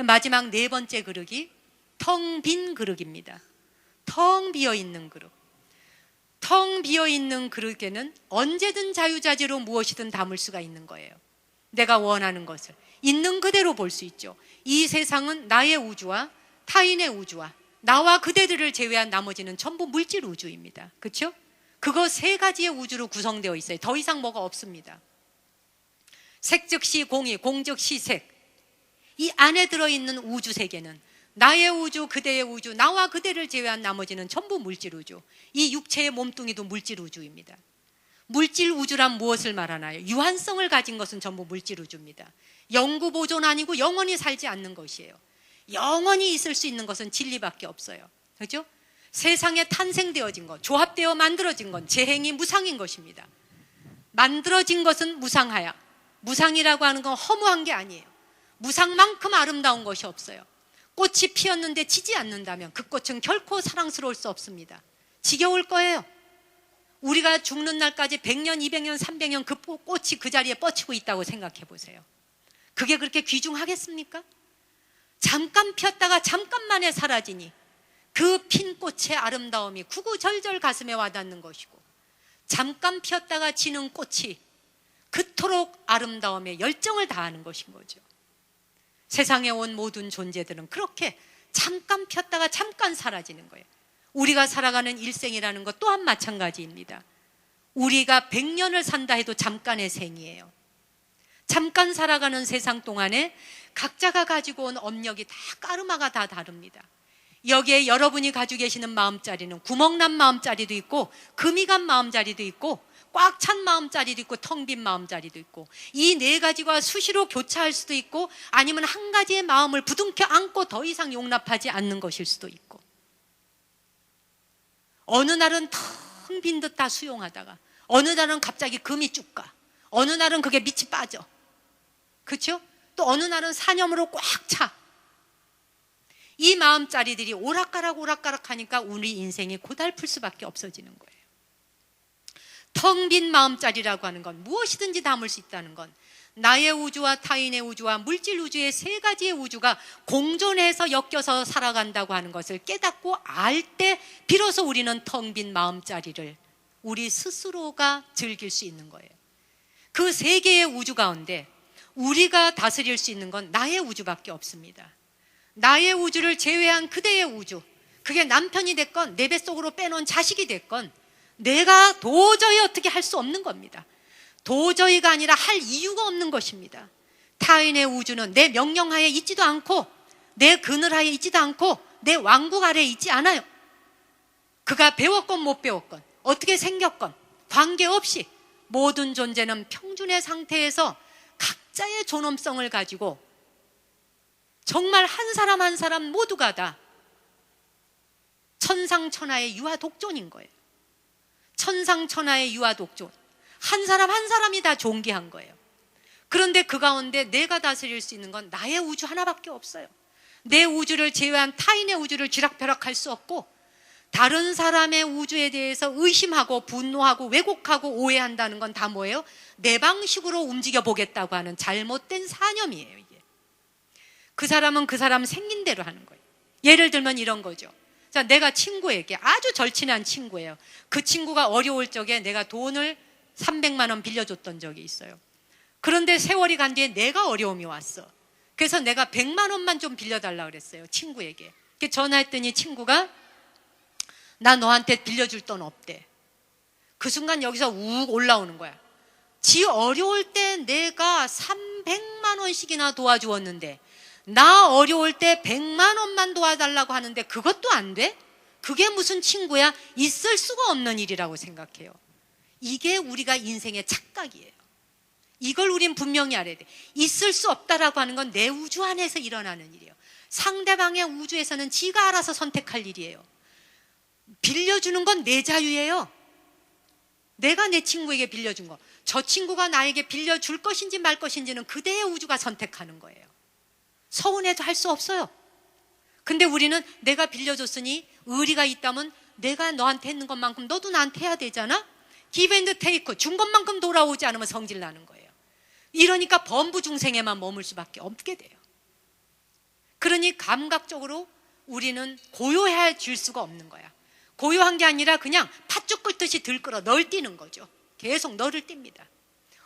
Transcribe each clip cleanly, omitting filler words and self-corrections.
마지막 네 번째 그릇이 텅 빈 그릇입니다. 텅 비어있는 그릇. 텅 비어있는 그릇에는 언제든 자유자재로 무엇이든 담을 수가 있는 거예요. 내가 원하는 것을 있는 그대로 볼 수 있죠. 이 세상은 나의 우주와 타인의 우주와 나와 그대들을 제외한 나머지는 전부 물질 우주입니다. 그렇죠? 그거 세 가지의 우주로 구성되어 있어요. 더 이상 뭐가 없습니다. 색 즉시 공이, 공 즉시 색. 이 안에 들어있는 우주 세계는 나의 우주, 그대의 우주, 나와 그대를 제외한 나머지는 전부 물질 우주. 이 육체의 몸뚱이도 물질 우주입니다. 물질 우주란 무엇을 말하나요? 유한성을 가진 것은 전부 물질 우주입니다. 영구 보존 아니고 영원히 살지 않는 것이에요. 영원히 있을 수 있는 것은 진리밖에 없어요. 그렇죠? 세상에 탄생되어진 것, 조합되어 만들어진 건 재행이 무상인 것입니다. 만들어진 것은 무상하야. 무상이라고 하는 건 허무한 게 아니에요. 무상만큼 아름다운 것이 없어요. 꽃이 피었는데 지지 않는다면 그 꽃은 결코 사랑스러울 수 없습니다. 지겨울 거예요. 우리가 죽는 날까지 100년, 200년, 300년 그 꽃이 그 자리에 뻗치고 있다고 생각해 보세요. 그게 그렇게 귀중하겠습니까? 잠깐 피었다가 잠깐 만에 사라지니 그 핀 꽃의 아름다움이 구구절절 가슴에 와닿는 것이고, 잠깐 피었다가 지는 꽃이 그토록 아름다움에 열정을 다하는 것인 거죠. 세상에 온 모든 존재들은 그렇게 잠깐 피었다가 잠깐 사라지는 거예요. 우리가 살아가는 일생이라는 것 또한 마찬가지입니다. 우리가 100년을 산다 해도 잠깐의 생이에요. 잠깐 살아가는 세상 동안에 각자가 가지고 온 업력이 다 까르마가 다 다릅니다. 여기에 여러분이 가지고 계시는 마음자리는 구멍난 마음자리도 있고 금이 간 마음자리도 있고 꽉 찬 마음자리도 있고 텅 빈 마음자리도 있고, 이 네 가지가 수시로 교차할 수도 있고 아니면 한 가지의 마음을 부둥켜 안고 더 이상 용납하지 않는 것일 수도 있고, 어느 날은 텅 빈 듯 다 수용하다가 어느 날은 갑자기 금이 쭉 가, 어느 날은 그게 밑이 빠져. 그렇죠? 또 어느 날은 사념으로 꽉 차. 이 마음자리들이 오락가락 하니까 우리 인생이 고달플 수밖에 없어지는 거예요. 텅 빈 마음자리라고 하는 건 무엇이든지 담을 수 있다는 건 나의 우주와 타인의 우주와 물질 우주의 세 가지의 우주가 공존해서 엮여서 살아간다고 하는 것을 깨닫고 알 때 비로소 우리는 텅 빈 마음자리를 우리 스스로가 즐길 수 있는 거예요. 그 세 개의 우주 가운데 우리가 다스릴 수 있는 건 나의 우주밖에 없습니다. 나의 우주를 제외한 그대의 우주, 그게 남편이 됐건 내 뱃속으로 빼놓은 자식이 됐건 내가 도저히 어떻게 할 수 없는 겁니다. 도저히가 아니라 할 이유가 없는 것입니다. 타인의 우주는 내 명령하에 있지도 않고 내 그늘하에 있지도 않고 내 왕국 아래에 있지 않아요. 그가 배웠건 못 배웠건 어떻게 생겼건 관계없이 모든 존재는 평준의 상태에서 각자의 존엄성을 가지고 정말 한 사람 한 사람 모두가 다 천상천하의 유아독존인 거예요. 천상천하의 유아독존. 한 사람 한 사람이 다 존귀한 거예요. 그런데 그 가운데 내가 다스릴 수 있는 건 나의 우주 하나밖에 없어요. 내 우주를 제외한 타인의 우주를 쥐락펴락할 수 없고, 다른 사람의 우주에 대해서 의심하고 분노하고 왜곡하고 오해한다는 건 다 뭐예요? 내 방식으로 움직여 보겠다고 하는 잘못된 사념이에요. 이게. 그 사람은 그 사람 생긴 대로 하는 거예요. 예를 들면 이런 거죠. 자, 내가 친구에게, 아주 절친한 친구예요. 그 친구가 어려울 적에 내가 돈을 300만 원 빌려줬던 적이 있어요. 그런데 세월이 간 뒤에 내가 어려움이 왔어. 그래서 내가 100만 원만 좀 빌려달라고 그랬어요, 친구에게. 전화했더니 친구가 나 너한테 빌려줄 돈 없대. 그 순간 여기서 욱 올라오는 거야. 지 어려울 때 내가 300만 원씩이나 도와주었는데 나 어려울 때 100만 원만 도와달라고 하는데 그것도 안 돼? 그게 무슨 친구야? 있을 수가 없는 일이라고 생각해요. 이게 우리가 인생의 착각이에요. 이걸 우린 분명히 알아야 돼. 있을 수 없다라고 하는 건 내 우주 안에서 일어나는 일이에요. 상대방의 우주에서는 지가 알아서 선택할 일이에요. 빌려주는 건 내 자유예요. 내가 내 친구에게 빌려준 거, 저 친구가 나에게 빌려줄 것인지 말 것인지는 그대의 우주가 선택하는 거예요. 서운해도 할 수 없어요. 근데 우리는 내가 빌려줬으니 의리가 있다면 내가 너한테 했는 것만큼 너도 나한테 해야 되잖아. give and take, 준 것만큼 돌아오지 않으면 성질 나는 거예요. 이러니까 범부중생에만 머물 수밖에 없게 돼요. 그러니 감각적으로 우리는 고요해 줄 수가 없는 거야. 고요한 게 아니라 그냥 팥죽 끓듯이 들끓어 널뛰는 거죠. 계속 너를 띱니다.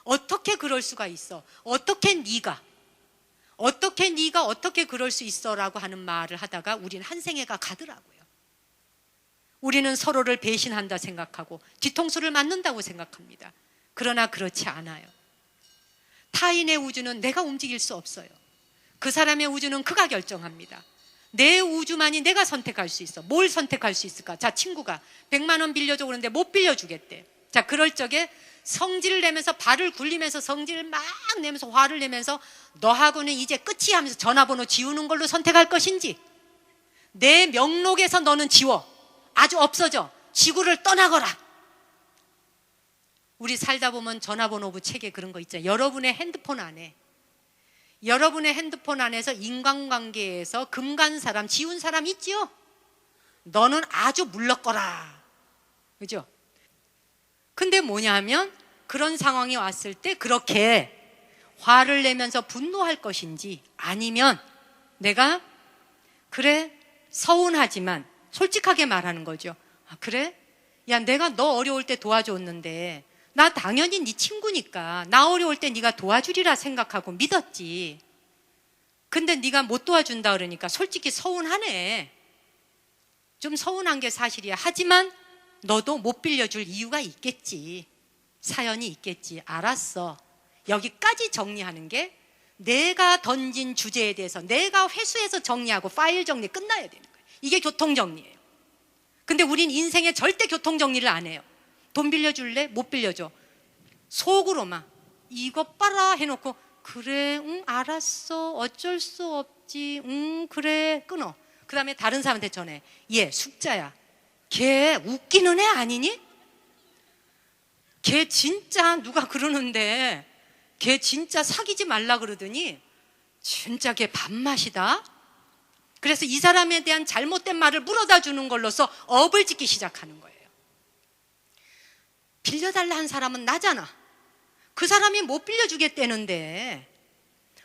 어떻게 그럴 수가 있어? 어떻게 네가 어떻게 그럴 수 있어라고 하는 말을 하다가 우리는 한 생애가 가더라고요. 우리는 서로를 배신한다 생각하고 뒤통수를 맞는다고 생각합니다. 그러나 그렇지 않아요. 타인의 우주는 내가 움직일 수 없어요. 그 사람의 우주는 그가 결정합니다. 내 우주만이 내가 선택할 수 있어. 뭘 선택할 수 있을까? 자, 친구가 100만 원 빌려줘 그러는데 못 빌려주겠대. 자, 그럴 적에 성질을 내면서 발을 굴리면서 성질을 막 내면서 화를 내면서 너하고는 이제 끝이 하면서 전화번호 지우는 걸로 선택할 것인지, 내 명록에서 너는 지워, 아주 없어져, 지구를 떠나거라. 우리 살다 보면 전화번호부 책에 그런 거 있잖아요. 여러분의 핸드폰 안에서 인간관계에서 금간 사람, 지운 사람 있지요? 너는 아주 물렀거라. 그죠? 근데 뭐냐 하면 그런 상황이 왔을 때 그렇게 화를 내면서 분노할 것인지, 아니면 내가 그래 서운하지만 솔직하게 말하는 거죠. 아, 그래? 야, 내가 너 어려울 때 도와줬는데 나 당연히 네 친구니까 나 어려울 때 네가 도와주리라 생각하고 믿었지. 근데 네가 못 도와준다 그러니까 솔직히 서운하네. 좀 서운한 게 사실이야. 하지만 너도 못 빌려줄 이유가 있겠지. 사연이 있겠지. 알았어. 여기까지 정리하는 게 내가 던진 주제에 대해서 내가 회수해서 정리하고 파일 정리 끝나야 되는 거예요. 이게 교통정리예요. 근데 우린 인생에 절대 교통정리를 안 해요. 돈 빌려줄래? 못 빌려줘. 속으로만 이것 봐라 해놓고 그래, 응, 알았어, 어쩔 수 없지, 응, 그래, 끊어. 그 다음에 다른 사람한테 전해. 얘 숙자야. 걔 웃기는 애 아니니? 걔 진짜 누가 그러는데 걔 진짜 사귀지 말라 그러더니 진짜 걔 밥맛이다. 그래서 이 사람에 대한 잘못된 말을 물어다 주는 걸로써 업을 짓기 시작하는 거예요. 빌려달라 한 사람은 나잖아. 그 사람이 못 빌려주겠다는데,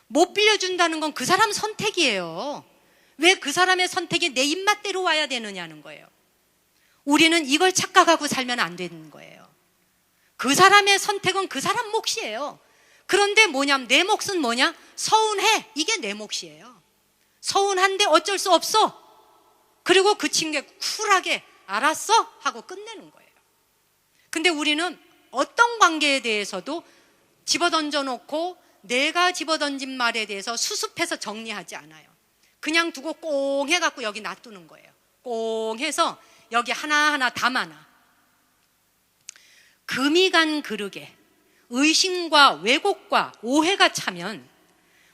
못 빌려준다는 건 그 사람 선택이에요. 왜 그 사람의 선택이 내 입맛대로 와야 되느냐는 거예요. 우리는 이걸 착각하고 살면 안 되는 거예요. 그 사람의 선택은 그 사람 몫이에요. 그런데 뭐냐면 내 몫은 뭐냐? 서운해. 이게 내 몫이에요. 서운한데 어쩔 수 없어. 그리고 그 친구가 쿨하게 알았어 하고 끝내는 거예요. 근데 우리는 어떤 관계에 대해서도 집어던져 놓고 내가 집어던진 말에 대해서 수습해서 정리하지 않아요. 그냥 두고 꽁 해갖고 여기 놔두는 거예요. 꽁 해서 여기 하나하나 담아놔. 금이 간 그릇에 의심과 왜곡과 오해가 차면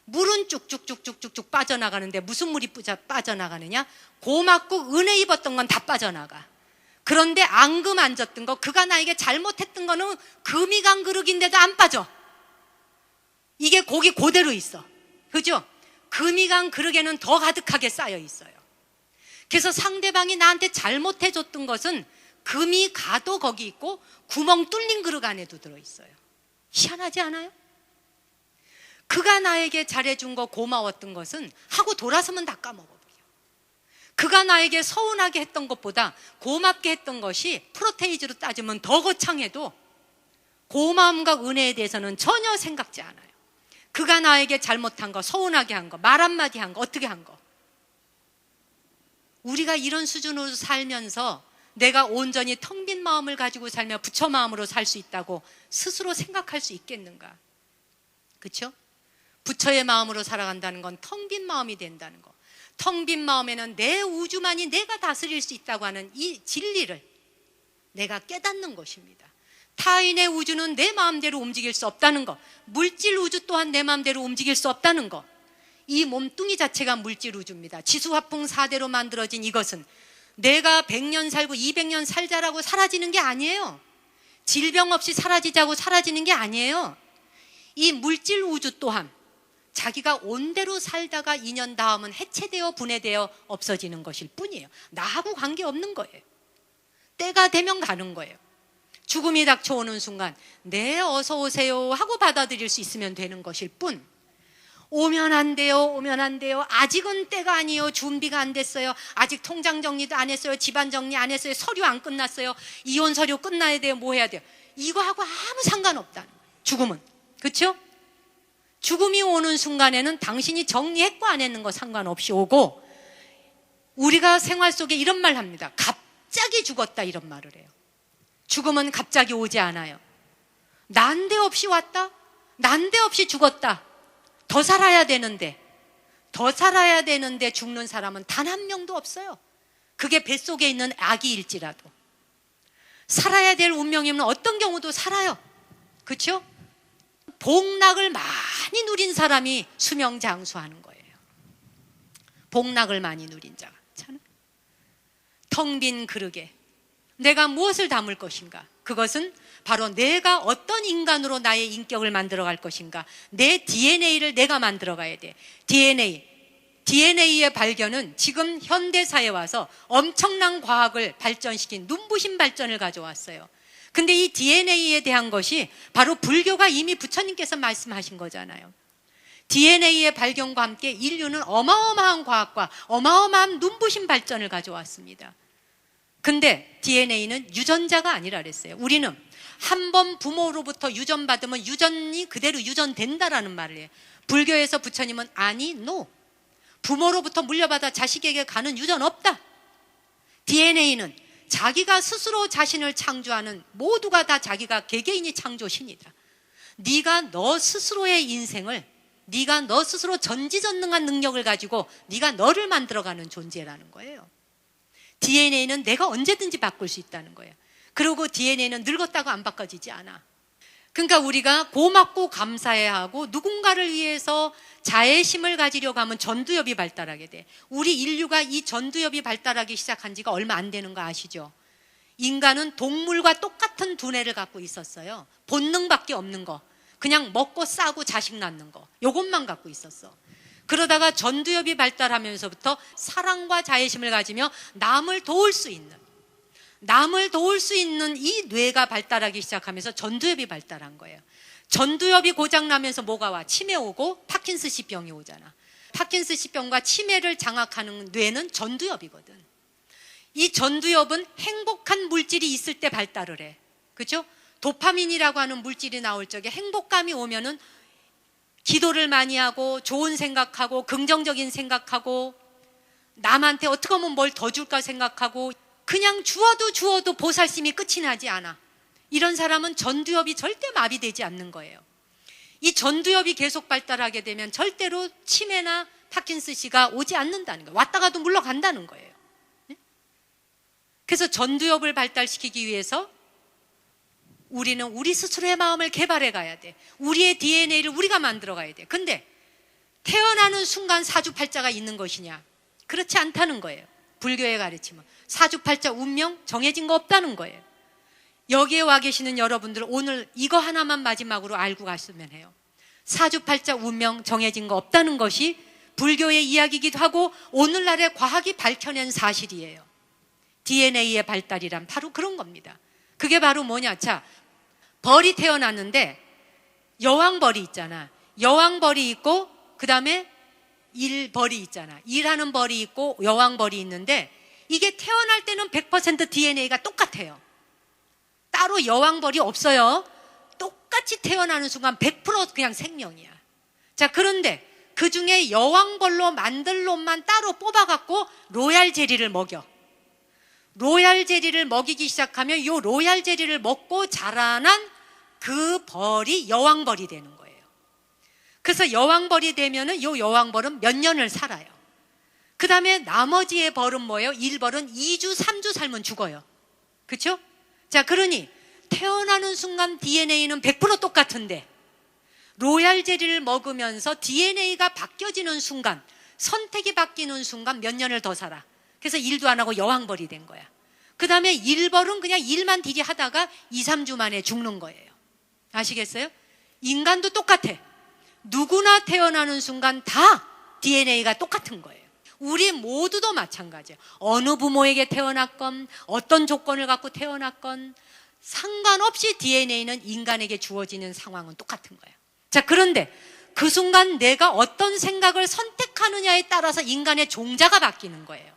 물은 쭉쭉쭉쭉쭉 빠져나가는데 무슨 물이 빠져나가느냐? 고맙고 은혜 입었던 건 다 빠져나가. 그런데 앙금 안 졌던 거, 그가 나에게 잘못했던 거는 금이 간 그릇인데도 안 빠져. 이게 고기 그대로 있어. 그죠? 금이 간 그릇에는 더 가득하게 쌓여 있어요. 그래서 상대방이 나한테 잘못해줬던 것은 금이 가도 거기 있고 구멍 뚫린 그릇 안에도 들어있어요. 희한하지 않아요? 그가 나에게 잘해준 거, 고마웠던 것은 하고 돌아서면 다 까먹어버려. 그가 나에게 서운하게 했던 것보다 고맙게 했던 것이 프로테이즈로 따지면 더 거창해도 고마움과 은혜에 대해서는 전혀 생각지 않아요. 그가 나에게 잘못한 거, 서운하게 한 거, 말 한마디 한 거, 어떻게 한 거. 우리가 이런 수준으로 살면서 내가 온전히 텅 빈 마음을 가지고 살며 부처 마음으로 살 수 있다고 스스로 생각할 수 있겠는가? 그렇죠? 부처의 마음으로 살아간다는 건 텅 빈 마음이 된다는 거. 텅 빈 마음에는 내 우주만이 내가 다스릴 수 있다고 하는 이 진리를 내가 깨닫는 것입니다. 타인의 우주는 내 마음대로 움직일 수 없다는 거, 물질 우주 또한 내 마음대로 움직일 수 없다는 거. 이 몸뚱이 자체가 물질 우주입니다. 지수화풍 4대로 만들어진 이것은 내가 100년 살고 200년 살자라고 사라지는 게 아니에요. 질병 없이 사라지자고 사라지는 게 아니에요. 이 물질 우주 또한 자기가 온대로 살다가 2년 다음은 해체되어 분해되어 없어지는 것일 뿐이에요. 나하고 관계없는 거예요. 때가 되면 가는 거예요. 죽음이 닥쳐오는 순간 네 어서 오세요 하고 받아들일 수 있으면 되는 것일 뿐, 오면 안 돼요, 오면 안 돼요. 아직은 때가 아니에요. 준비가 안 됐어요. 아직 통장 정리도 안 했어요. 집안 정리 안 했어요. 서류 안 끝났어요. 이혼 서류 끝나야 돼요. 뭐 해야 돼요. 이거하고 아무 상관없다는 거예요. 죽음은. 그렇죠? 죽음이 오는 순간에는 당신이 정리했고 안 했는 거 상관없이 오고, 우리가 생활 속에 이런 말 합니다. 갑자기 죽었다, 이런 말을 해요. 죽음은 갑자기 오지 않아요. 난데없이 왔다, 난데없이 죽었다. 더 살아야 되는데 죽는 사람은 단 한 명도 없어요. 그게 뱃속에 있는 아기일지라도. 살아야 될 운명이면 어떤 경우도 살아요. 그렇죠? 복락을 많이 누린 사람이 수명장수하는 거예요. 복락을 많이 누린 자가. 텅 빈 그릇에 내가 무엇을 담을 것인가? 그것은 바로 내가 어떤 인간으로 나의 인격을 만들어갈 것인가? 내 DNA를 내가 만들어가야 돼. DNA의 발견은 지금 현대사에 와서 엄청난 과학을 발전시킨 눈부신 발전을 가져왔어요. 근데 이 DNA에 대한 것이 바로 불교가 이미 부처님께서 말씀하신 거잖아요. DNA의 발견과 함께 인류는 어마어마한 과학과 어마어마한 눈부신 발전을 가져왔습니다. 근데 DNA는 유전자가 아니라 그랬어요. 우리는 한 번 부모로부터 유전받으면 유전이 그대로 유전된다라는 말을 해요. 불교에서 부처님은 아니, no. 부모로부터 물려받아 자식에게 가는 유전 없다. DNA는 자기가 스스로 자신을 창조하는, 모두가 다 자기가 개개인이 창조신이다. 네가 너 스스로의 인생을, 네가 너 스스로 전지전능한 능력을 가지고 네가 너를 만들어가는 존재라는 거예요. DNA는 내가 언제든지 바꿀 수 있다는 거예요. 그리고 DNA는 늙었다고 안 바꿔지지 않아. 그러니까 우리가 고맙고 감사해야 하고, 누군가를 위해서 자애심을 가지려고 하면 전두엽이 발달하게 돼. 우리 인류가 이 전두엽이 발달하기 시작한 지가 얼마 안 되는 거 아시죠? 인간은 동물과 똑같은 두뇌를 갖고 있었어요. 본능밖에 없는 거, 그냥 먹고 싸고 자식 낳는 거, 요것만 갖고 있었어. 그러다가 전두엽이 발달하면서부터 사랑과 자애심을 가지며 남을 도울 수 있는 이 뇌가 발달하기 시작하면서 전두엽이 발달한 거예요. 전두엽이 고장나면서 뭐가 와? 치매 오고 파킨스氏병이 오잖아. 파킨스氏병과 치매를 장악하는 뇌는 전두엽이거든. 이 전두엽은 행복한 물질이 있을 때 발달을 해. 그렇죠? 도파민이라고 하는 물질이 나올 적에 행복감이 오면은 기도를 많이 하고, 좋은 생각하고, 긍정적인 생각하고, 남한테 어떻게 하면 뭘 더 줄까 생각하고, 그냥 주어도 보살심이 끝이 나지 않아. 이런 사람은 전두엽이 절대 마비되지 않는 거예요. 이 전두엽이 계속 발달하게 되면 절대로 치매나 파킨스씨가 오지 않는다는 거예요. 왔다가도 물러간다는 거예요. 그래서 전두엽을 발달시키기 위해서 우리는 우리 스스로의 마음을 개발해 가야 돼. 우리의 DNA를 우리가 만들어 가야 돼. 근데 태어나는 순간 사주팔자가 있는 것이냐? 그렇지 않다는 거예요. 불교의 가르침은 사주팔자 운명 정해진 거 없다는 거예요. 여기에 와 계시는 여러분들은 오늘 이거 하나만 마지막으로 알고 갔으면 해요. 사주팔자 운명 정해진 거 없다는 것이 불교의 이야기이기도 하고, 오늘날의 과학이 밝혀낸 사실이에요. DNA의 발달이란 바로 그런 겁니다. 그게 바로 뭐냐? 자, 벌이 태어났는데 여왕벌이 있잖아. 여왕벌이 있고 그 다음에 일벌이 있잖아. 일하는 벌이 있고 여왕벌이 있는데, 이게 태어날 때는 100% DNA가 똑같아요. 따로 여왕벌이 없어요. 똑같이 태어나는 순간 100% 그냥 생명이야. 자, 그런데 그 중에 여왕벌로 만들 놈만 따로 뽑아갖고 로얄 제리를 먹여. 로얄 제리를 먹이기 시작하면 요 로얄 제리를 먹고 자라난 그 벌이 여왕벌이 되는 거예요. 그래서 여왕벌이 되면은 요 여왕벌은 몇 년을 살아요. 그 다음에 나머지의 벌은 뭐예요? 일벌은 2주, 3주 살면 죽어요. 그렇죠? 자, 그러니 태어나는 순간 DNA는 100% 똑같은데, 로얄 제리를 먹으면서 DNA가 바뀌어지는 순간, 선택이 바뀌는 순간 몇 년을 더 살아. 그래서 일도 안 하고 여왕벌이 된 거야. 그 다음에 일벌은 그냥 일만 디디 하다가 2, 3주 만에 죽는 거예요. 아시겠어요? 인간도 똑같아. 누구나 태어나는 순간 다 DNA가 똑같은 거예요. 우리 모두도 마찬가지예요. 어느 부모에게 태어났건, 어떤 조건을 갖고 태어났건 상관없이 DNA는 인간에게 주어지는 상황은 똑같은 거예요. 자, 그런데 그 순간 내가 어떤 생각을 선택하느냐에 따라서 인간의 종자가 바뀌는 거예요.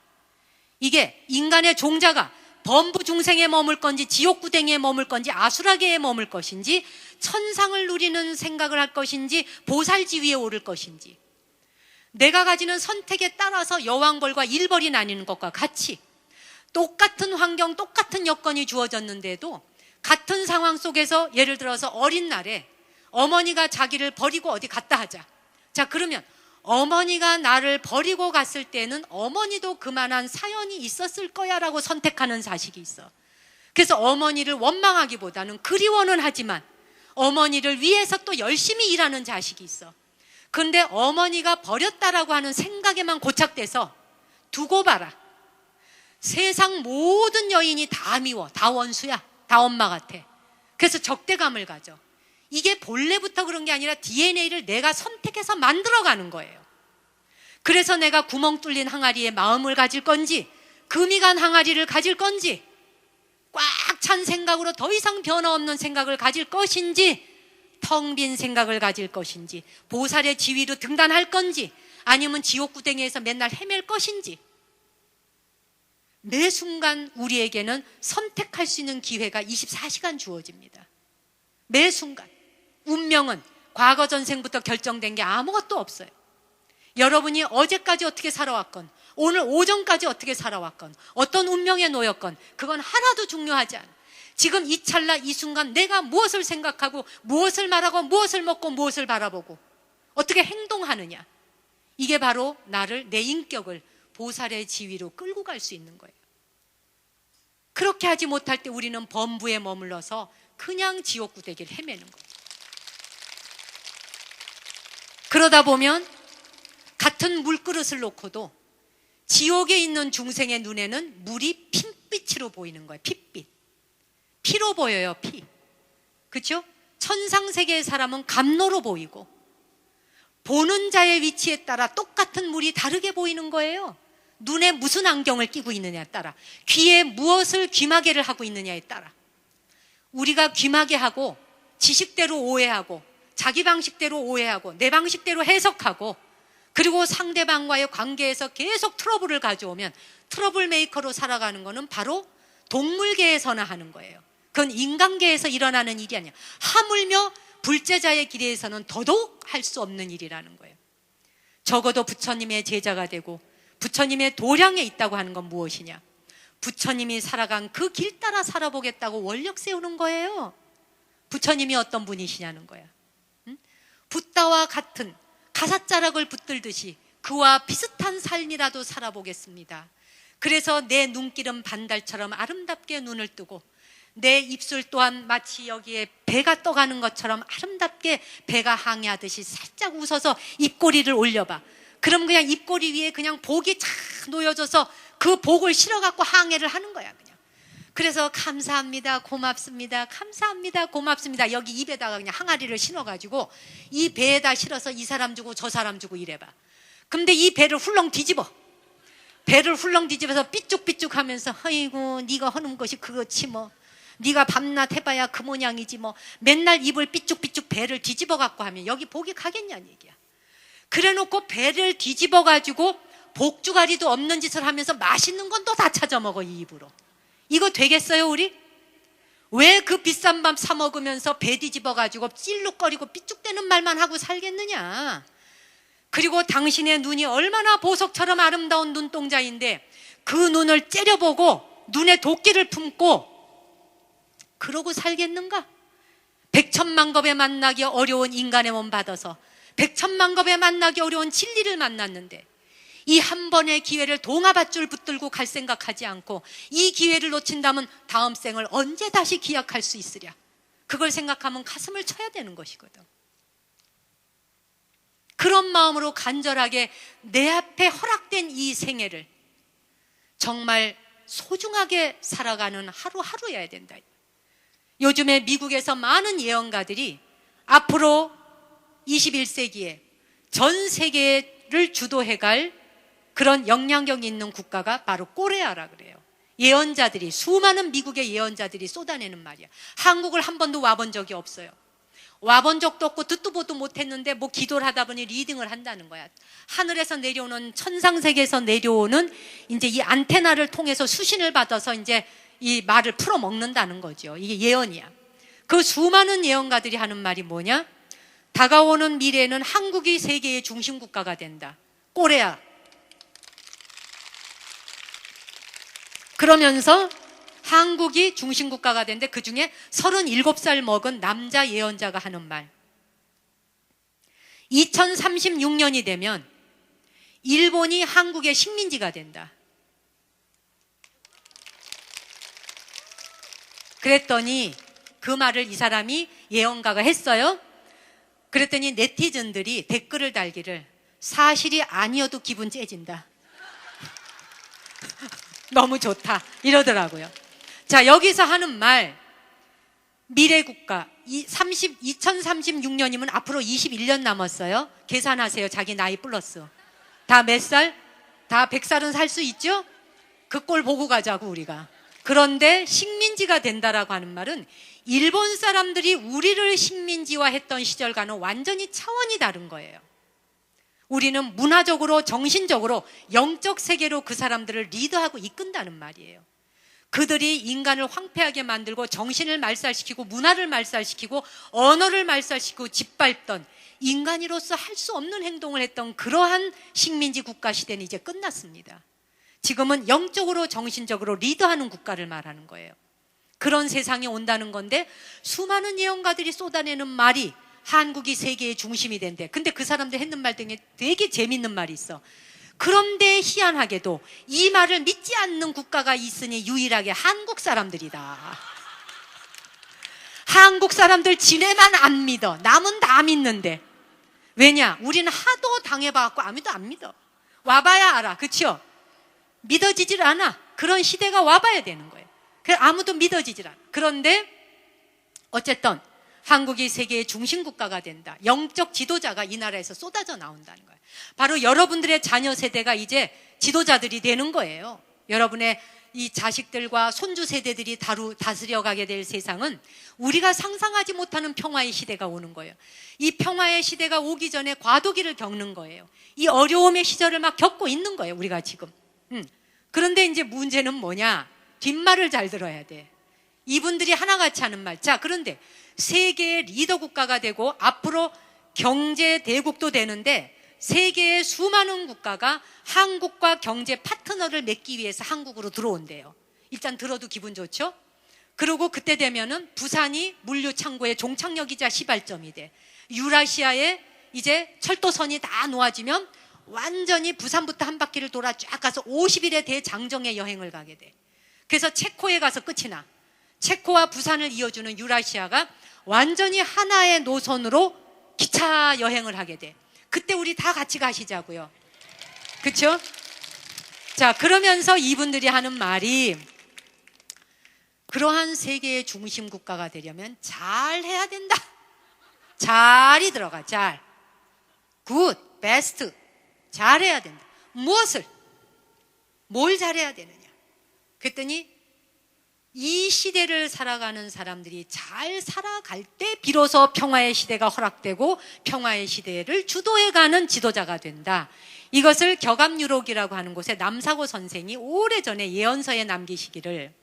이게 인간의 종자가 범부 중생에 머물 건지 지옥구덩이에 머물 건지 아수라계에 머물 것인지 천상을 누리는 생각을 할 것인지 보살지위에 오를 것인지, 내가 가지는 선택에 따라서 여왕벌과 일벌이 나뉘는 것과 같이 똑같은 환경, 똑같은 여건이 주어졌는데도 같은 상황 속에서 예를 들어서 어린 날에 어머니가 자기를 버리고 어디 갔다 하자. 자, 그러면 어머니가 나를 버리고 갔을 때는 어머니도 그만한 사연이 있었을 거야 라고 선택하는 자식이 있어. 그래서 어머니를 원망하기보다는 그리워는 하지만 어머니를 위해서 또 열심히 일하는 자식이 있어. 그런데 어머니가 버렸다라고 하는 생각에만 고착돼서 두고 봐라, 세상 모든 여인이 다 미워, 다 원수야, 다 엄마 같아. 그래서 적대감을 가져. 이게 본래부터 그런 게 아니라 DNA를 내가 선택해서 만들어가는 거예요. 그래서 내가 구멍 뚫린 항아리에 마음을 가질 건지, 금이 간 항아리를 가질 건지, 꽉 찬 생각으로 더 이상 변화 없는 생각을 가질 것인지, 텅 빈 생각을 가질 것인지, 보살의 지위로 등단할 건지, 아니면 지옥구덩이에서 맨날 헤맬 것인지, 매 순간 우리에게는 선택할 수 있는 기회가 24시간 주어집니다. 매 순간. 운명은 과거 전생부터 결정된 게 아무것도 없어요. 여러분이 어제까지 어떻게 살아왔건, 오늘 오전까지 어떻게 살아왔건, 어떤 운명에 놓였건, 그건 하나도 중요하지 않아. 지금 이 찰나 이 순간 내가 무엇을 생각하고, 무엇을 말하고, 무엇을 먹고, 무엇을 바라보고 어떻게 행동하느냐, 이게 바로 나를, 내 인격을 보살의 지위로 끌고 갈 수 있는 거예요. 그렇게 하지 못할 때 우리는 범부에 머물러서 그냥 지옥구덩이를 헤매는 거예요. 그러다 보면 같은 물그릇을 놓고도 지옥에 있는 중생의 눈에는 물이 핀빛으로 보이는 거예요. 핏빛. 피로 보여요. 피. 그렇죠? 천상세계의 사람은 감로로 보이고, 보는 자의 위치에 따라 똑같은 물이 다르게 보이는 거예요. 눈에 무슨 안경을 끼고 있느냐에 따라, 귀에 무엇을 귀마개를 하고 있느냐에 따라. 우리가 귀마개하고 지식대로 오해하고 자기 방식대로 오해하고 내 방식대로 해석하고, 그리고 상대방과의 관계에서 계속 트러블을 가져오면 트러블 메이커로 살아가는 거는 바로 동물계에서나 하는 거예요. 그건 인간계에서 일어나는 일이 아니야. 하물며 불제자의 길에서는 더더욱 할 수 없는 일이라는 거예요. 적어도 부처님의 제자가 되고 부처님의 도량에 있다고 하는 건 무엇이냐? 부처님이 살아간 그 길 따라 살아보겠다고 원력 세우는 거예요. 부처님이 어떤 분이시냐는 거야. 붓다와 같은 가사자락을 붙들듯이 그와 비슷한 삶이라도 살아보겠습니다. 그래서 내 눈길은 반달처럼 아름답게 눈을 뜨고, 내 입술 또한 마치 여기에 배가 떠가는 것처럼 아름답게 배가 항해하듯이 살짝 웃어서 입꼬리를 올려봐. 그럼 그냥 입꼬리 위에 그냥 복이 착 놓여져서 그 복을 실어갖고 항해를 하는 거야, 그냥. 그래서 감사합니다, 고맙습니다, 감사합니다, 고맙습니다, 여기 입에다가 그냥 항아리를 신어가지고 이 배에다 실어서 이 사람 주고 저 사람 주고 이래봐. 근데 이 배를 훌렁 뒤집어. 배를 훌렁 뒤집어서 삐쭉삐쭉 하면서, 아이고 네가 하는 것이 그렇지 뭐, 네가 밤낮 해봐야 그 모양이지 뭐, 맨날 입을 삐쭉삐쭉 배를 뒤집어 갖고 하면 여기 복이 가겠냐는 얘기야. 그래 놓고 배를 뒤집어 가지고 복주가리도 없는 짓을 하면서 맛있는 건 또 다 찾아 먹어, 이 입으로. 이거 되겠어요, 우리? 왜 그 비싼 밥 사 먹으면서 배 뒤집어 가지고 찔룩거리고 삐쭉대는 말만 하고 살겠느냐? 그리고 당신의 눈이 얼마나 보석처럼 아름다운 눈동자인데 그 눈을 째려보고 눈에 도끼를 품고 그러고 살겠는가? 백천만겁에 만나기 어려운 인간의 몸 받아서 백천만겁에 만나기 어려운 진리를 만났는데, 이 한 번의 기회를 동아밧줄 붙들고 갈 생각하지 않고 이 기회를 놓친다면 다음 생을 언제 다시 기약할 수 있으랴? 그걸 생각하면 가슴을 쳐야 되는 것이거든. 그런 마음으로 간절하게 내 앞에 허락된 이 생애를 정말 소중하게 살아가는 하루하루여야 된다. 요즘에 미국에서 많은 예언가들이 앞으로 21세기에 전 세계를 주도해갈 그런 영향력 있는 국가가 바로 코레아라 그래요. 예언자들이, 수많은 미국의 예언자들이 쏟아내는 말이야. 한국을 한 번도 와본 적이 없어요. 와본 적도 없고 듣도 보도 못했는데 뭐 기도를 하다 보니 리딩을 한다는 거야. 하늘에서 내려오는, 천상세계에서 내려오는 이제 이 안테나를 통해서 수신을 받아서 이제 이 말을 풀어 먹는다는 거죠. 이게 예언이야. 그 수많은 예언가들이 하는 말이 뭐냐? 다가오는 미래에는 한국이 세계의 중심 국가가 된다. 꼬레야. 그러면서 한국이 중심 국가가 되는데 그 중에 37살 먹은 남자 예언자가 하는 말. 2036년이 되면 일본이 한국의 식민지가 된다. 그랬더니 그 말을 이 사람이 예언가가 했어요. 그랬더니 네티즌들이 댓글을 달기를 사실이 아니어도 기분 째진다. 너무 좋다. 이러더라고요. 자, 여기서 하는 말, 미래국가, 2036년이면 앞으로 21년 남았어요. 계산하세요. 자기 나이 플러스. 다 몇 살? 다 100살은 살 수 있죠? 그 꼴 보고 가자고, 우리가. 그런데 식민지가 된다라고 하는 말은 일본 사람들이 우리를 식민지화 했던 시절과는 완전히 차원이 다른 거예요. 우리는 문화적으로, 정신적으로, 영적 세계로 그 사람들을 리드하고 이끈다는 말이에요. 그들이 인간을 황폐하게 만들고 정신을 말살시키고 문화를 말살시키고 언어를 말살시키고 짓밟던, 인간으로서 할 수 없는 행동을 했던 그러한 식민지 국가 시대는 이제 끝났습니다. 지금은 영적으로 정신적으로 리드하는 국가를 말하는 거예요. 그런 세상이 온다는 건데 수많은 예언가들이 쏟아내는 말이 한국이 세계의 중심이 된대. 근데 그 사람들 했는 말 중에 되게 재밌는 말이 있어. 그런데 희한하게도 이 말을 믿지 않는 국가가 있으니 유일하게 한국 사람들이다. 한국 사람들 지네만 안 믿어. 남은 다 믿는데. 왜냐? 우리는 하도 당해봐갖고 아무도 안 믿어. 와봐야 알아. 그쵸? 믿어지질 않아. 그런 시대가 와봐야 되는 거예요. 그래서 아무도 믿어지질 않아. 그런데 어쨌든 한국이 세계의 중심 국가가 된다. 영적 지도자가 이 나라에서 쏟아져 나온다는 거예요. 바로 여러분들의 자녀 세대가 이제 지도자들이 되는 거예요. 여러분의 이 자식들과 손주 세대들이 다스려가게 될 세상은 우리가 상상하지 못하는 평화의 시대가 오는 거예요. 이 평화의 시대가 오기 전에 과도기를 겪는 거예요. 이 어려움의 시절을 막 겪고 있는 거예요, 우리가 지금. 그런데 이제 문제는 뭐냐? 뒷말을 잘 들어야 돼. 이분들이 하나같이 하는 말. 자, 그런데 세계의 리더 국가가 되고 앞으로 경제 대국도 되는데 세계의 수많은 국가가 한국과 경제 파트너를 맺기 위해서 한국으로 들어온대요. 일단 들어도 기분 좋죠? 그리고 그때 되면은 부산이 물류 창고의 종착역이자 시발점이 돼. 유라시아에 이제 철도선이 다 놓아지면 완전히 부산부터 한 바퀴를 돌아 쫙 가서 50일의 대장정의 여행을 가게 돼. 그래서 체코에 가서 끝이 나. 체코와 부산을 이어주는 유라시아가 완전히 하나의 노선으로 기차 여행을 하게 돼. 그때 우리 다 같이 가시자고요. 그렇죠? 자, 그러면서 이분들이 하는 말이 그러한 세계의 중심 국가가 되려면 잘 해야 된다. 잘이 들어가. 잘. 굿, 베스트. 잘해야 된다. 무엇을? 뭘 잘해야 되느냐? 그랬더니 이 시대를 살아가는 사람들이 잘 살아갈 때 비로소 평화의 시대가 허락되고 평화의 시대를 주도해가는 지도자가 된다. 이것을 격암유록이라고 하는 곳에 남사고 선생이 오래전에 예언서에 남기시기를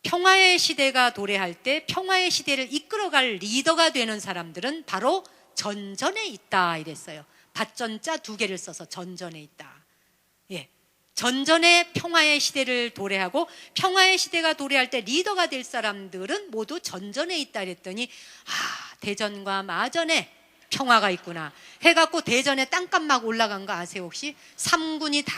평화의 시대가 도래할 때 평화의 시대를 이끌어갈 리더가 되는 사람들은 바로 전전에 있다 이랬어요. 밭전자 2개를 써서 전전에 있다. 예. 전전의 평화의 시대를 도래하고 평화의 시대가 도래할 때 리더가 될 사람들은 모두 전전에 있다 그랬더니 대전과 마전에 평화가 있구나 해갖고 대전에 땅값 막 올라간 거 아세요 혹시? 3군이 다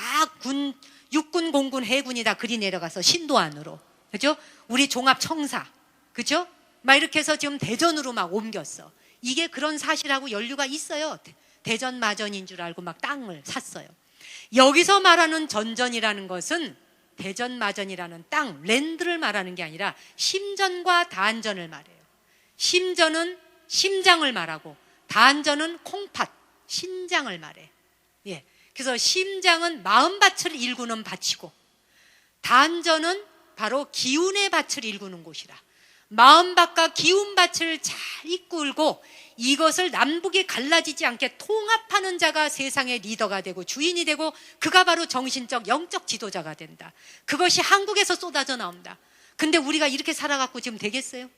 육군, 공군, 해군이 다 그리 내려가서 신도 안으로. 그죠? 우리 종합청사. 그죠? 막 이렇게 해서 지금 대전으로 막 옮겼어. 이게 그런 사실하고 연류가 있어요. 대전 마전인 줄 알고 막 땅을 샀어요. 여기서 말하는 전전이라는 것은 대전 마전이라는 땅, 랜드를 말하는 게 아니라 심전과 단전을 말해요. 심전은 심장을 말하고 단전은 콩팥, 신장을 말해. 예. 그래서 심장은 마음밭을 일구는 밭이고 단전은 바로 기운의 밭을 일구는 곳이라. 마음밭과 기운밭을 잘 이끌고 이것을 남북이 갈라지지 않게 통합하는 자가 세상의 리더가 되고 주인이 되고 그가 바로 정신적 영적 지도자가 된다. 그것이 한국에서 쏟아져 나온다. 근데 우리가 이렇게 살아갖고 지금 되겠어요?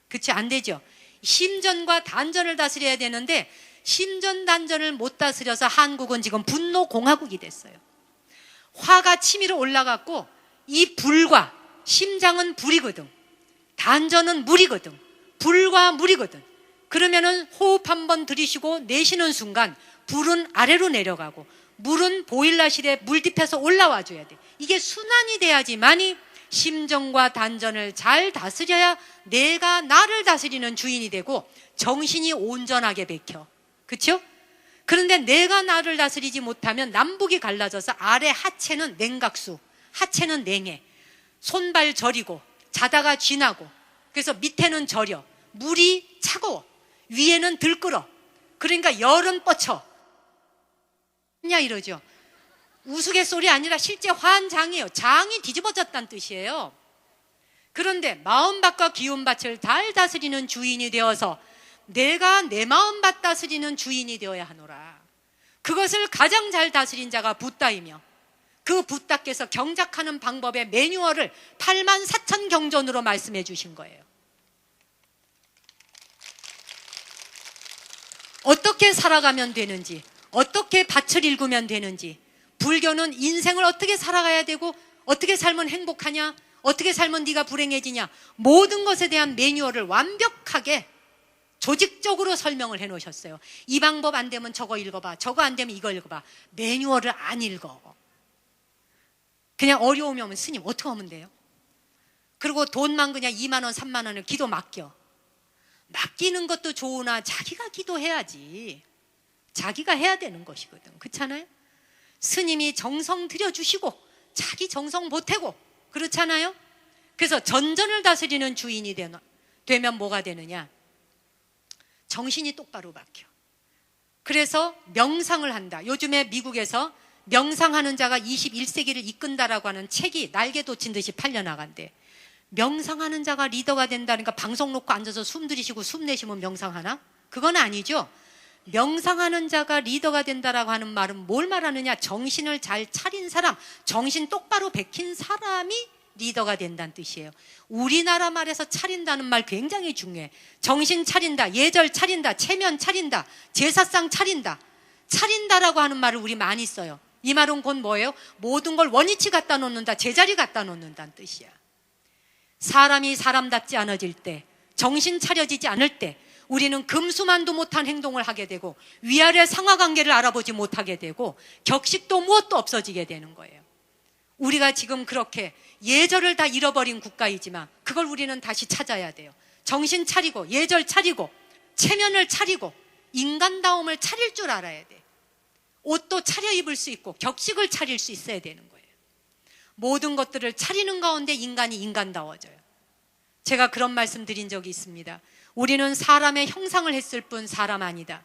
그렇지, 안 되죠. 심전과 단전을 다스려야 되는데 심전 단전을 못 다스려서 한국은 지금 분노 공화국이 됐어요. 화가 치밀어 올라갔고 이 불과, 심장은 불이거든, 단전은 물이거든, 불과 물이거든. 그러면은 호흡 한번 들이쉬고 내쉬는 순간 불은 아래로 내려가고 물은 보일러실에 물집혀서 올라와 줘야 돼. 이게 순환이 돼야지만이 심정과 단전을 잘 다스려야 내가 나를 다스리는 주인이 되고 정신이 온전하게 bek혀. 그렇죠? 그런데 내가 나를 다스리지 못하면 남북이 갈라져서 아래 하체는 냉각수, 하체는 냉해, 손발 저리고 자다가 쥐나고, 그래서 밑에는 저려, 물이 차가워, 위에는 들끓어. 그러니까 열은 뻗쳐. 냐 이러죠. 우스갯소리 아니라 실제 환장이에요. 장이 뒤집어졌다는 뜻이에요. 그런데 마음밭과 기운밭을 잘 다스리는 주인이 되어서 내가 내 마음밭 다스리는 주인이 되어야 하노라. 그것을 가장 잘 다스린 자가 붓다이며 그 붓다께서 경작하는 방법의 매뉴얼을 84,000경전으로 말씀해 주신 거예요. 어떻게 살아가면 되는지, 어떻게 밭을 읽으면 되는지, 불교는 인생을 어떻게 살아가야 되고 어떻게 살면 행복하냐, 어떻게 살면 네가 불행해지냐, 모든 것에 대한 매뉴얼을 완벽하게 조직적으로 설명을 해 놓으셨어요. 이 방법 안 되면 저거 읽어봐, 저거 안 되면 이거 읽어봐. 매뉴얼을 안 읽어. 그냥 어려움이 오면 스님 어떻게 하면 돼요? 그리고 돈만 그냥 2만 원 3만 원을 기도 맡겨. 맡기는 것도 좋으나 자기가 기도해야지. 자기가 해야 되는 것이거든. 그렇잖아요? 스님이 정성 들여주시고 자기 정성 보태고 그렇잖아요? 그래서 전전을 다스리는 주인이 되면 뭐가 되느냐? 정신이 똑바로 박혀. 그래서 명상을 한다. 요즘에 미국에서 명상하는 자가 21세기를 이끈다라고 하는 책이 날개 돋친 듯이 팔려나간대. 명상하는 자가 리더가 된다니까 방송 놓고 앉아서 숨 들이쉬고 숨 내쉬면 명상하나? 그건 아니죠. 명상하는 자가 리더가 된다라고 하는 말은 뭘 말하느냐? 정신을 잘 차린 사람, 정신 똑바로 베낀 사람이 리더가 된다는 뜻이에요. 우리나라 말에서 차린다는 말 굉장히 중요해. 정신 차린다, 예절 차린다, 체면 차린다, 제사상 차린다. 차린다라고 하는 말을 우리 많이 써요. 이 말은 곧 뭐예요? 모든 걸 원위치 갖다 놓는다, 제자리 갖다 놓는다는 뜻이야. 사람이 사람답지 않아질 때, 정신 차려지지 않을 때 우리는 금수만도 못한 행동을 하게 되고 위아래 상하관계를 알아보지 못하게 되고 격식도 무엇도 없어지게 되는 거예요. 우리가 지금 그렇게 예절을 다 잃어버린 국가이지만 그걸 우리는 다시 찾아야 돼요. 정신 차리고 예절 차리고 체면을 차리고 인간다움을 차릴 줄 알아야 돼. 옷도 차려입을 수 있고 격식을 차릴 수 있어야 되는 거예요. 모든 것들을 차리는 가운데 인간이 인간다워져요. 제가 그런 말씀 드린 적이 있습니다. 우리는 사람의 형상을 했을 뿐 사람 아니다.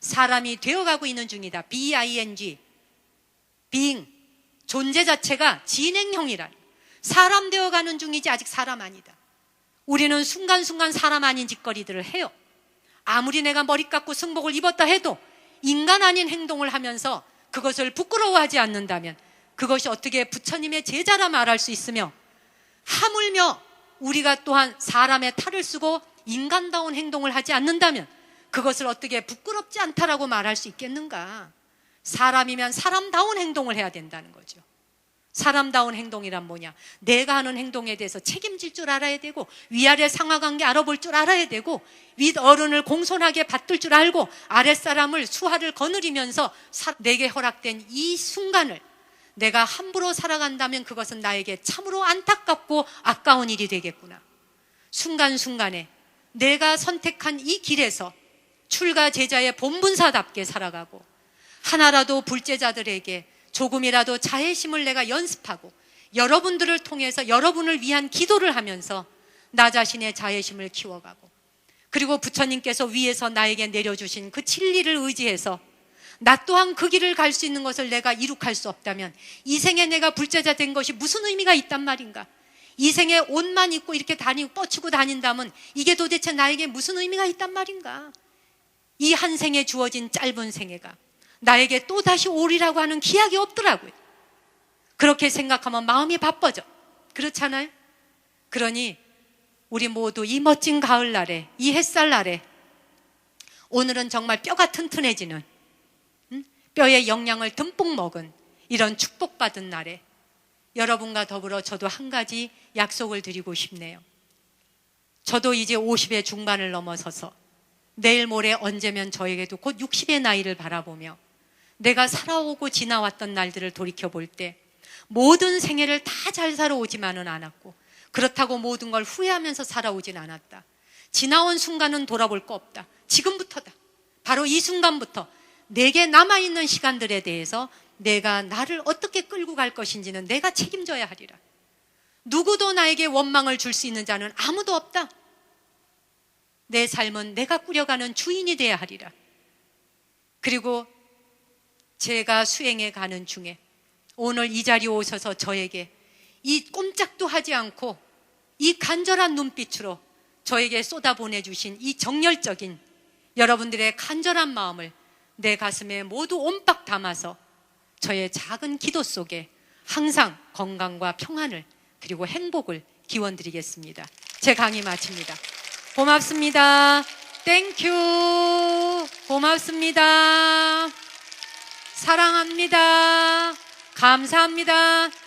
사람이 되어가고 있는 중이다. BING, being, 존재 자체가 진행형이라. 사람 되어가는 중이지 아직 사람 아니다. 우리는 순간순간 사람 아닌 짓거리들을 해요. 아무리 내가 머리 깎고 승복을 입었다 해도 인간 아닌 행동을 하면서 그것을 부끄러워하지 않는다면 그것이 어떻게 부처님의 제자라 말할 수 있으며, 하물며 우리가 또한 사람의 탈을 쓰고 인간다운 행동을 하지 않는다면 그것을 어떻게 부끄럽지 않다라고 말할 수 있겠는가? 사람이면 사람다운 행동을 해야 된다는 거죠. 사람다운 행동이란 뭐냐? 내가 하는 행동에 대해서 책임질 줄 알아야 되고 위아래 상하관계 알아볼 줄 알아야 되고 윗어른을 공손하게 받들 줄 알고 아랫사람을 수하를 거느리면서 내게 허락된 이 순간을 내가 함부로 살아간다면 그것은 나에게 참으로 안타깝고 아까운 일이 되겠구나. 순간순간에 내가 선택한 이 길에서 출가 제자의 본분사답게 살아가고 하나라도 불제자들에게 조금이라도 자애심을 내가 연습하고 여러분들을 통해서 여러분을 위한 기도를 하면서 나 자신의 자애심을 키워가고, 그리고 부처님께서 위에서 나에게 내려주신 그 진리를 의지해서 나 또한 그 길을 갈 수 있는 것을 내가 이룩할 수 없다면 이 생에 내가 불제자 된 것이 무슨 의미가 있단 말인가? 이 생에 옷만 입고 이렇게 다니고 뻗치고 다닌다면 이게 도대체 나에게 무슨 의미가 있단 말인가? 이 한 생에 주어진 짧은 생애가 나에게 또다시 오리라고 하는 기약이 없더라고요. 그렇게 생각하면 마음이 바빠져. 그렇잖아요? 그러니 우리 모두 이 멋진 가을날에, 이 햇살날에 오늘은 정말 뼈가 튼튼해지는, 뼈의 영양을 듬뿍 먹은 이런 축복받은 날에 여러분과 더불어 저도 한 가지 약속을 드리고 싶네요. 저도 이제 50의 중반을 넘어서서 내일 모레 언제면 저에게도 곧 60의 나이를 바라보며 내가 살아오고 지나왔던 날들을 돌이켜볼 때 모든 생애를 다 잘 살아오지만은 않았고 그렇다고 모든 걸 후회하면서 살아오진 않았다. 지나온 순간은 돌아볼 거 없다. 지금부터다. 바로 이 순간부터 내게 남아있는 시간들에 대해서 내가 나를 어떻게 끌고 갈 것인지는 내가 책임져야 하리라. 누구도 나에게 원망을 줄 수 있는 자는 아무도 없다. 내 삶은 내가 꾸려가는 주인이 되어야 하리라. 그리고 제가 수행해 가는 중에 오늘 이 자리에 오셔서 저에게 이 꼼짝도 하지 않고 이 간절한 눈빛으로 저에게 쏟아보내주신 이 정열적인 여러분들의 간절한 마음을 내 가슴에 모두 옴박 담아서 저의 작은 기도 속에 항상 건강과 평안을 그리고 행복을 기원드리겠습니다. 제 강의 마칩니다. 고맙습니다. 땡큐. 고맙습니다. 사랑합니다. 감사합니다.